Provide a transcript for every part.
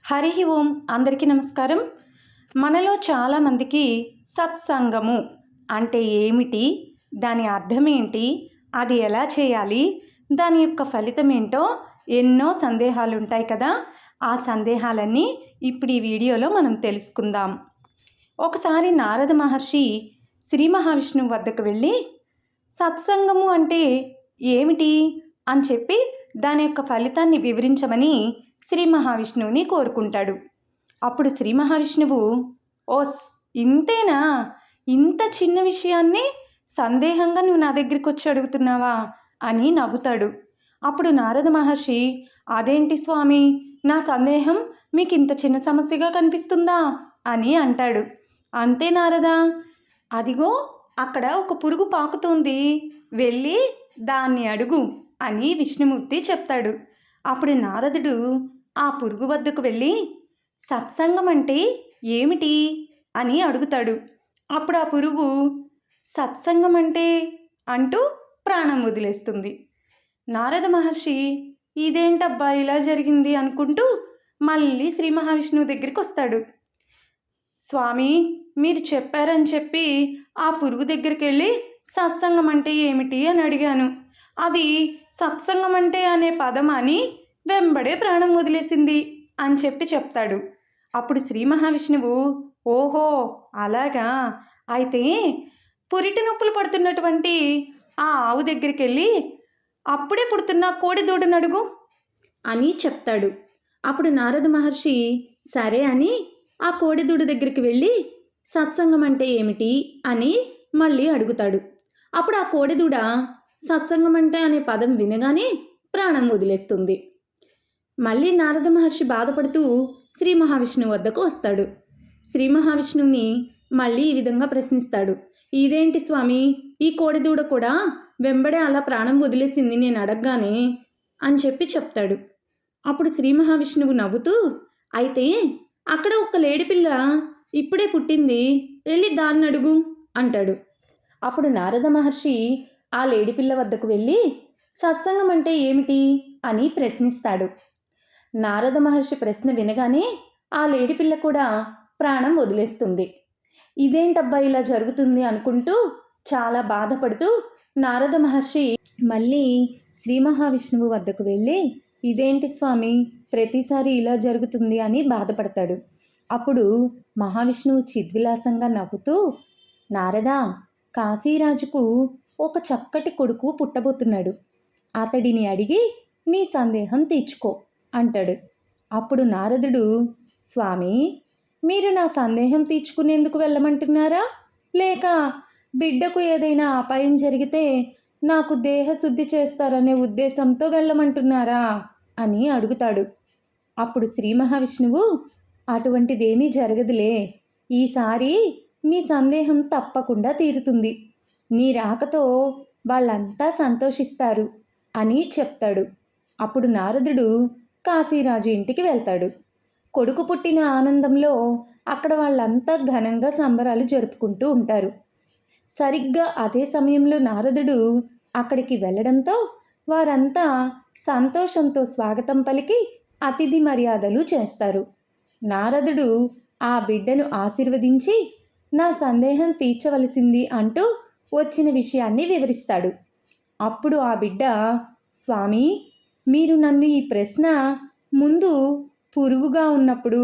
హరి ఓం. అందరికీ నమస్కారం. మనలో చాలామందికి సత్సంగము అంటే ఏమిటి, దాని అర్థం ఏంటి, అది ఎలా చేయాలి, దాని యొక్క ఫలితం ఏంటో ఎన్నో సందేహాలు ఉంటాయి కదా. ఆ సందేహాలన్నీ ఇప్పుడు ఈ వీడియోలో మనం తెలుసుకుందాం. ఒకసారి నారద మహర్షి శ్రీ మహావిష్ణువు వద్దకు వెళ్ళి సత్సంగము అంటే ఏమిటి అని చెప్పి దాని యొక్క ఫలితాన్ని వివరించమని శ్రీ మహావిష్ణువుని కోరుకుంటాడు. అప్పుడు శ్రీ మహావిష్ణువు, ఓస్ ఇంతేనా, ఇంత చిన్న విషయాన్ని సందేహంగా నువ్వు నా దగ్గరికి వచ్చి అడుగుతున్నావా అని నవ్వుతాడు. అప్పుడు నారద మహర్షి, అదేంటి స్వామి, నా సందేహం మీకు ఇంత చిన్న సమస్యగా కనిపిస్తుందా అని అంటాడు. అంతే నారదా, అదిగో అక్కడ ఒక పురుగు పాకుతోంది, వెళ్ళి దాన్ని అడుగు అని విష్ణుమూర్తి చెప్తాడు. అప్పుడు నారదుడు ఆ పురుగు వద్దకు వెళ్ళి సత్సంగం అంటే ఏమిటి అని అడుగుతాడు. అప్పుడు ఆ పురుగు సత్సంగం అంటే అంటూ ప్రాణం వదిలేస్తుంది. నారద మహర్షి ఇదేంటబ్బా ఇలా జరిగింది అనుకుంటూ మళ్ళీ శ్రీ మహావిష్ణువు దగ్గరికి వస్తాడు. స్వామి, మీరు చెప్పారని చెప్పి ఆ పురుగు దగ్గరికి వెళ్ళి సత్సంగం అంటే ఏమిటి అని అడిగాను. అది సత్సంగం అంటే అనే పదం అని వెంబడే ప్రాణం వదిలేసింది అని చెప్పి చెప్తాడు. అప్పుడు శ్రీ మహావిష్ణువు, ఓహో అలాగా, అయితే పురిటి నొప్పులు పడుతున్నటువంటి ఆ ఆవు దగ్గరికి వెళ్ళి అప్పుడే పుడుతున్న కోడి దూడను అడుగు అని చెప్తాడు. అప్పుడు నారద మహర్షి సరే అని ఆ కోడిదూడ దగ్గరికి వెళ్ళి సత్సంగం అంటే ఏమిటి అని మళ్ళీ అడుగుతాడు. అప్పుడు ఆ కోడిదూడ సత్సంగం అంటే అనే పదం వినగానే ప్రాణం వదిలేస్తుంది. మళ్ళీ నారద మహర్షి బాధపడుతూ శ్రీ మహావిష్ణువు వద్దకు వస్తాడు. శ్రీ మహావిష్ణువుని మళ్ళీ ఈ విధంగా ప్రశ్నిస్తాడు. ఇదేంటి స్వామి, ఈ కోడిదూడ కూడా వెంబడే అలా ప్రాణం వదిలేసింది నేను అడగగానే అని చెప్పి చెప్తాడు. అప్పుడు శ్రీ మహావిష్ణువు నవ్వుతూ, అయితే అక్కడ ఒక లేడిపిల్ల ఇప్పుడే పుట్టింది, వెళ్ళి దాన్ని అడుగు అంటాడు. అప్పుడు నారద మహర్షి ఆ లేడిపిల్ల వద్దకు వెళ్ళి సత్సంగం అంటే ఏమిటి అని ప్రశ్నిస్తాడు. నారద మహర్షి ప్రశ్న వినగానే ఆ లేడిపిల్ల కూడా ప్రాణం వదిలేస్తుంది. ఇదేంటబ్బా ఇలా జరుగుతుంది అనుకుంటూ చాలా బాధపడుతూ నారద మహర్షి మళ్ళీ శ్రీ మహావిష్ణువు వద్దకు వెళ్ళి ఇదేంటి స్వామి, ప్రతిసారి ఇలా జరుగుతుంది అని బాధపడతాడు. అప్పుడు మహావిష్ణువు చిద్విలాసంగా నవ్వుతూ, నారదా, కాశీరాజుకు ఒక చక్కటి కొడుకు పుట్టబోతున్నాడు, అతడిని అడిగి నీ సందేహం తీర్చుకో అంటాడు. అప్పుడు నారదుడు, స్వామి, మీరు నా సందేహం తీర్చుకునేందుకు వెళ్ళమంటున్నారా, లేక బిడ్డకు ఏదైనా అపాయం జరిగితే నాకు దేహశుద్ధి చేస్తారనే ఉద్దేశంతో వెళ్ళమంటున్నారా అని అడుగుతాడు. అప్పుడు శ్రీ మహావిష్ణువు, అటువంటిదేమీ జరగదులే, ఈసారి నీ సందేహం తప్పకుండా తీరుతుంది, నీ రాకతో వాళ్ళంతా సంతోషిస్తారు అని చెప్తాడు. అప్పుడు నారదుడు కాశీరాజు ఇంటికి వెళ్తాడు. కొడుకు పుట్టిన ఆనందంలో అక్కడ వాళ్ళంతా ఘనంగా సంబరాలు జరుపుకుంటూ ఉంటారు. సరిగ్గా అదే సమయంలో నారదుడు అక్కడికి వెళ్ళడంతో వారంతా సంతోషంతో స్వాగతం పలికి అతిథి మర్యాదలు చేస్తారు. నారదుడు ఆ బిడ్డను ఆశీర్వదించి నా సందేహం తీర్చవలసింది అంటూ వచ్చిన విషయాన్ని వివరిస్తాడు. అప్పుడు ఆ బిడ్డ, స్వామి, మీరు నన్ను ఈ ప్రశ్న ముందు పురుగుగా ఉన్నప్పుడు,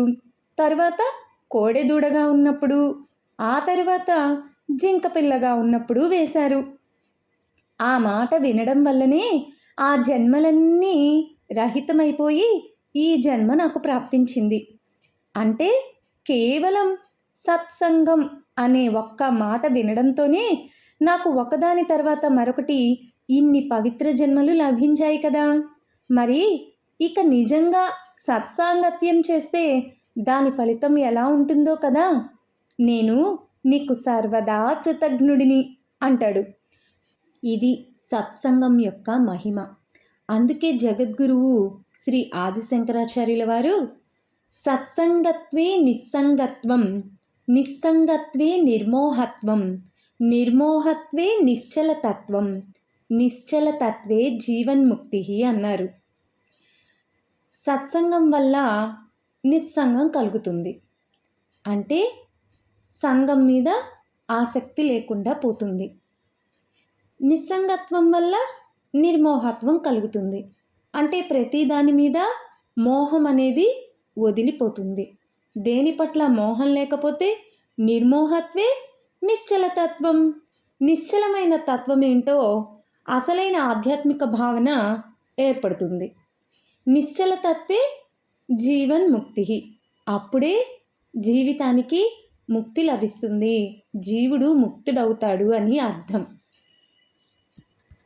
తర్వాత కోడెదూడగా ఉన్నప్పుడు, ఆ తర్వాత జింక పిల్లగా ఉన్నప్పుడు వేశారు. ఆ మాట వినడం వల్లనే ఆ జన్మలన్నీ రహితమైపోయి ఈ జన్మ నాకు ప్రాప్తించింది. అంటే కేవలం సత్సంగం అనే ఒక్క మాట వినడంతోనే నాకు ఒకదాని తర్వాత మరొకటి ఇన్ని పవిత్ర జన్మలు లభించాయి కదా. మరి ఇక నిజంగా సత్సాంగత్యం చేస్తే దాని ఫలితం ఎలా ఉంటుందో కదా. నేను నీకు సర్వదా కృతజ్ఞుడిని అంటాడు. ఇది సత్సంగం యొక్క మహిమ. అందుకే జగద్గురువు శ్రీ ఆదిశంకరాచార్యుల వారు సత్సంగత్వే నిస్సంగత్వం, నిస్సంగత్వే నిర్మోహత్వం, నిర్మోహత్వే నిశ్చలతత్వం, నిశ్చలతత్వే జీవన్ముక్తి అన్నారు. సత్సంగం వల్ల నిస్సంగం కలుగుతుంది. అంటే సంఘం మీద ఆసక్తి లేకుండా పోతుంది. నిస్సంగత్వం వల్ల నిర్మోహత్వం కలుగుతుంది. అంటే ప్రతి దాని మీద మోహం అనేది వదిలిపోతుంది. దేని పట్ల మోహం లేకపోతే నిర్మోహత్వే నిశ్చలతత్వం. నిశ్చలమైన తత్వం ఏంటో అసలైన ఆధ్యాత్మిక భావన ఏర్పడుతుంది. నిశ్చలతత్వే జీవన్ముక్తి. అప్పుడే జీవితానికి ముక్తి లభిస్తుంది, జీవుడు ముక్తుడవుతాడు అని అర్థం.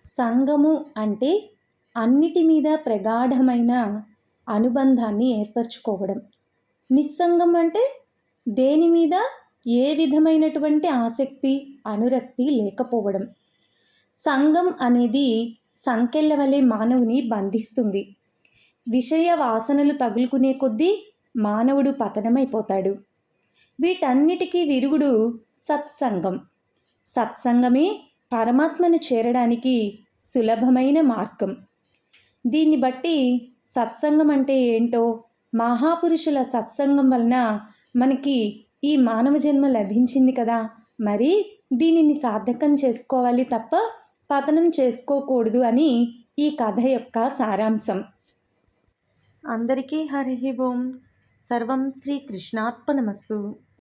సంగము అంటే అన్నిటి మీద ప్రగాఢమైన అనుబంధాన్ని ఏర్పరచుకోవడం. నిస్సంగం అంటే దేని మీద ఏ విధమైనటువంటి ఆసక్తి అనురక్తి లేకపోవడం. సంగం అనేది సంకెళ్ళ వలె మానవుని బంధిస్తుంది. విషయ వాసనలు తగులుకునే కొద్దీ మానవుడు పతనమైపోతాడు. వీటన్నిటికీ విరుగుడు సత్సంగం. సత్సంగమే పరమాత్మను చేరడానికి సులభమైన మార్గం. దీన్ని బట్టి సత్సంగం అంటే ఏంటో, మహాపురుషుల సత్సంగం వలన మనకి ఈ మానవ జన్మ లభించింది కదా, మరి దీనిని సార్థకం చేసుకోవాలి తప్ప పతనం చేసుకోకూడదు అని ఈ కథ యొక్క సారాంశం. అందరికీ హరి ఓం. సర్వం శ్రీ కృష్ణార్పణమస్తు.